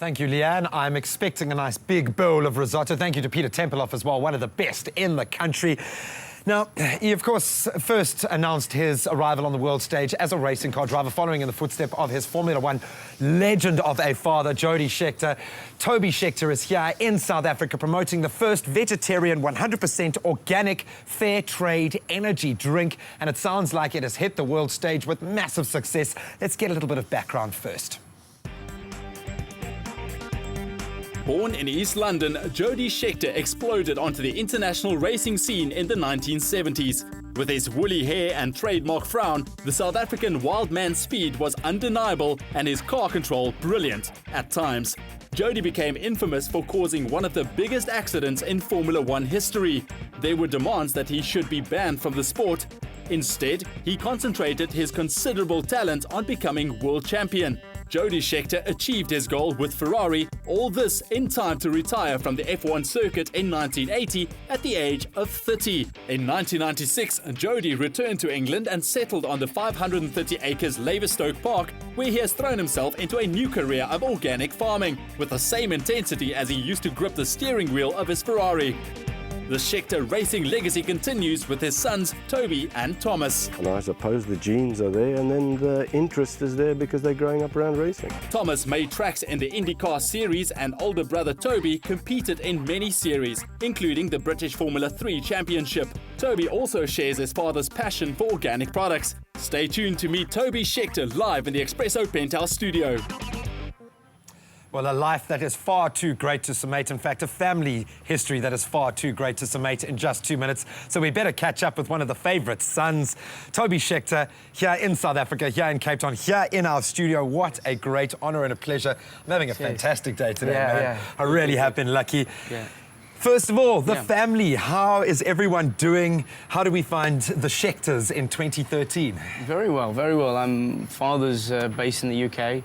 Thank you, Leanne. I'm expecting a nice big bowl of risotto. Thank you to Peter Tempelhoff as well, one of the best in the country. Now, he, of course, first announced his arrival on the world stage as a racing car driver, following in the footsteps of his Formula One legend of a father, Jody Scheckter. Toby Scheckter is here in South Africa promoting the first vegetarian, 100% organic, fair trade energy drink. And it sounds like it has hit the world stage with massive success. Let's get a little bit of background first. Born in East London, Jody Scheckter exploded onto the international racing scene in the 1970s. With his woolly hair and trademark frown, the South African wild man's speed was undeniable and his car control brilliant at times. Jody became infamous for causing one of the biggest accidents in Formula One history. There were demands that he should be banned from the sport. Instead, he concentrated his considerable talent on becoming world champion. Jody Scheckter achieved his goal with Ferrari, all this in time to retire from the F1 circuit in 1980 at the age of 30. In 1996, Jody returned to England and settled on the 530 acres Laverstoke Park, where he has thrown himself into a new career of organic farming, with the same intensity as he used to grip the steering wheel of his Ferrari. The Scheckter racing legacy continues with his sons, Toby and Tomas. And I suppose the genes are there, and then the interest is there because they're growing up around racing. Tomas made tracks in the IndyCar Series, and older brother Toby competed in many series, including the British Formula 3 Championship. Toby also shares his father's passion for organic products. Stay tuned to meet Toby Scheckter live in the Espresso Penthouse studio. Well, a life that is far too great to summate. In fact, a family history that is far too great to summate in just 2 minutes. So we better catch up with one of the favourite sons, Toby Scheckter, here in South Africa, here in Cape Town, here in our studio. What a great honour and a pleasure. I'm having a fantastic day today, man. Yeah. I really have been lucky. Yeah. First of all, the family. How is everyone doing? How do we find the Scheckters in 2013? Very well, very well. Father's based in the UK.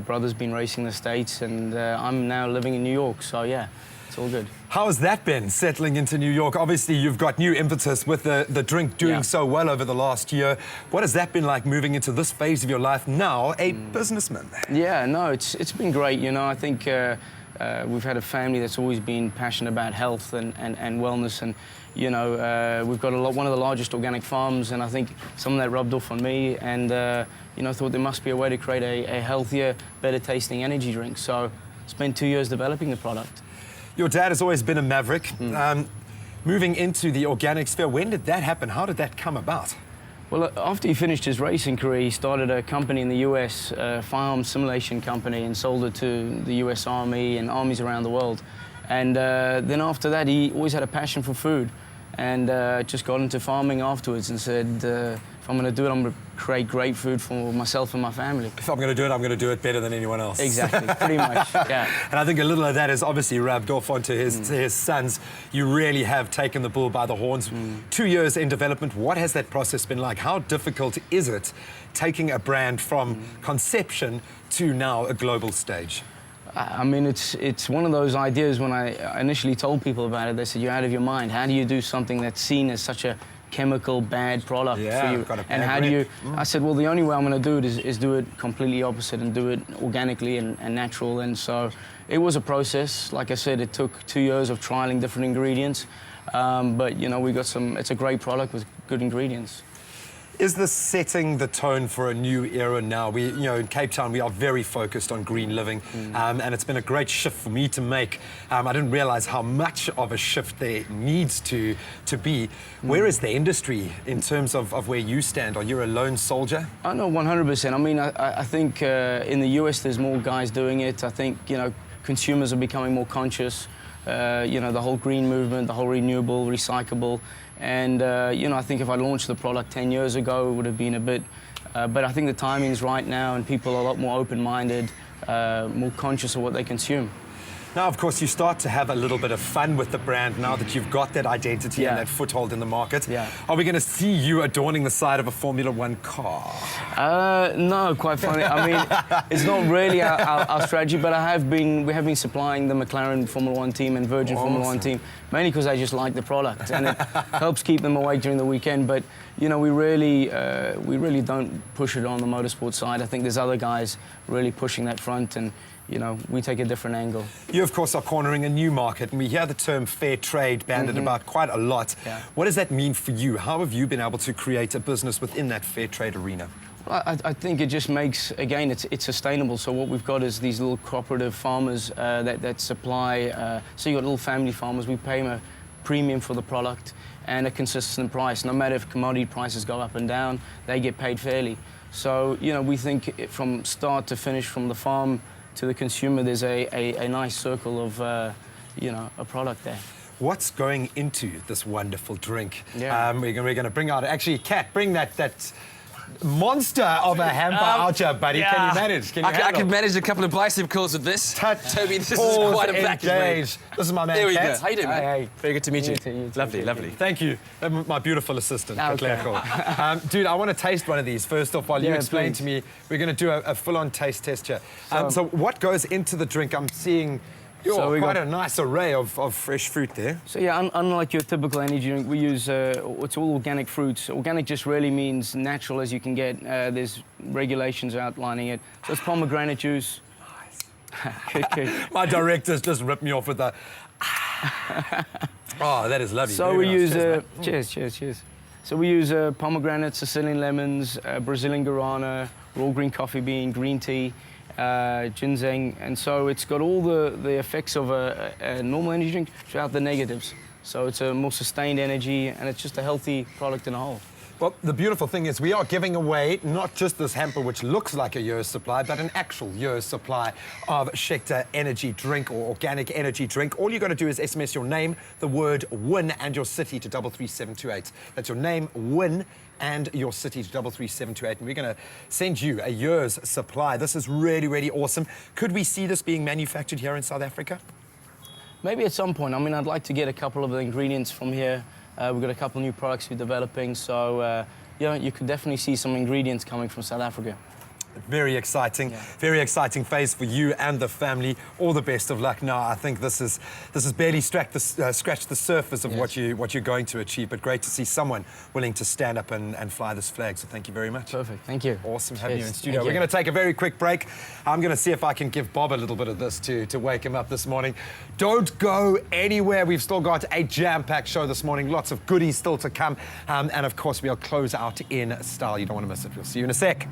Brother's been racing the States, and I'm now living in New York, so yeah, it's all good. How has that been, settling into New York? Obviously, you've got new impetus with the drink doing so well over the last year. What has that been like, moving into this phase of your life now, a businessman? Yeah, no, it's been great. You know, I think we've had a family that's always been passionate about health and wellness, and you know, we've got one of the largest organic farms, and I think some of that rubbed off on me, and you know, thought there must be a way to create a healthier, better tasting energy drink. So spent 2 years developing the product. Your dad has always been a maverick. Moving into the organic sphere, when did that happen? How did that come about? Well, after he finished his racing career, he started a company in the US, a firearm simulation company, and sold it to the US Army and armies around the world. And then after that, he always had a passion for food, and just got into farming afterwards and said, if I'm going to do it, I'm going to create great food for myself and my family. If I'm going to do it, I'm going to do it better than anyone else. Exactly, pretty much, yeah. And I think a little of that is obviously rubbed off onto his sons. You really have taken the bull by the horns. 2 years in development, what has that process been like? How difficult is it taking a brand from conception to now a global stage? I mean, it's one of those ideas. When I initially told people about it, they said, you're out of your mind. How do you do something that's seen as such a chemical bad product for you? And how do you... I said, well, the only way I'm going to do it is do it completely opposite and do it organically and natural. And so it was a process. Like I said, it took 2 years of trialing different ingredients. But, you know, we got it's a great product with good ingredients. Is this setting the tone for a new era now? You know, in Cape Town, we are very focused on green living, and it's been a great shift for me to make. I didn't realize how much of a shift there needs to be. Where is the industry in terms of where you stand? Are you a lone soldier? I know 100%. I mean, I think in the US, there's more guys doing it. I think, you know, consumers are becoming more conscious. You know, the whole green movement, the whole renewable, recyclable. And, you know, I think if I launched the product 10 years ago, it would have been a bit... but I think the timing's right now, and people are a lot more open-minded, more conscious of what they consume. Now, of course, you start to have a little bit of fun with the brand now that you've got that identity and that foothold in the market. Are we going to see you adorning the side of a Formula One car? No, quite funny. I mean, it's not really our strategy, but we have been supplying the McLaren Formula One team and Virgin Formula One team, mainly because they just like the product, and it helps keep them awake during the weekend. But, you know, we really don't push it on the motorsport side. I think there's other guys really pushing that front, and you know, we take a different angle. You, of course, are cornering a new market, and we hear the term fair trade bandied about quite a lot. Yeah. What does that mean for you? How have you been able to create a business within that fair trade arena? Well, I think it just makes, again, it's sustainable. So what we've got is these little cooperative farmers that supply, so you've got little family farmers, we pay them a premium for the product and a consistent price. No matter if commodity prices go up and down, they get paid fairly. So, you know, we think from start to finish, from the farm to the consumer, there's a nice circle of, you know, a product there. What's going into this wonderful drink? Yeah. We're going to bring out, actually, Kat, bring that monster of a hamper out here, buddy. Yeah. Can you manage? Can you I could manage a couple of bicycles with this. Toby, this is quite a package, mate. This is my man, There we go. Kat. How you doing, man? Hey. Very good to meet you. You too. Lovely, lovely. Thank you. My beautiful assistant. Okay. Cool. Dude, I want to taste one of these first off while you explain please. to me. We're going to do a full-on taste test here. So what goes into the drink? I'm seeing quite a nice array of fresh fruit there. So yeah, unlike your typical energy drink, we use, it's all organic fruits. Organic just really means natural as you can get. There's regulations outlining it. So it's pomegranate juice. Good. My director's just ripped me off with that. Oh, that is lovely. So Very we nice. use, cheers. So we use pomegranate, Sicilian lemons, Brazilian guarana, raw green coffee bean, green tea, ginseng, and so it's got all the effects of a normal energy drink without the negatives. So it's a more sustained energy, and it's just a healthy product in a whole. Well, the beautiful thing is we are giving away not just this hamper, which looks like a year's supply, but an actual year's supply of Scheckter energy drink or organic energy drink. All you got to do is SMS your name, the word WIN, and your city to 33728. That's your name, WIN, and your city to 33728. And we're going to send you a year's supply. This is really, really awesome. Could we see this being manufactured here in South Africa? Maybe at some point. I mean, I'd like to get a couple of the ingredients from here. We've got a couple of new products we're developing, so yeah, you could definitely see some ingredients coming from South Africa. Very exciting, very exciting phase for you and the family. All the best of luck. Now, I think this has barely scratched the surface of what you're going to achieve, but great to see someone willing to stand up and fly this flag. So thank you very much. Perfect, thank you. Awesome having you in Cheers. studio. Thank We're you. going to take a very quick break. I'm going to see if I can give Bob a little bit of this to wake him up this morning. Don't go anywhere. We've still got a jam-packed show this morning. Lots of goodies still to come. And of course, we'll close out in style. You don't want to miss it. We'll see you in a sec.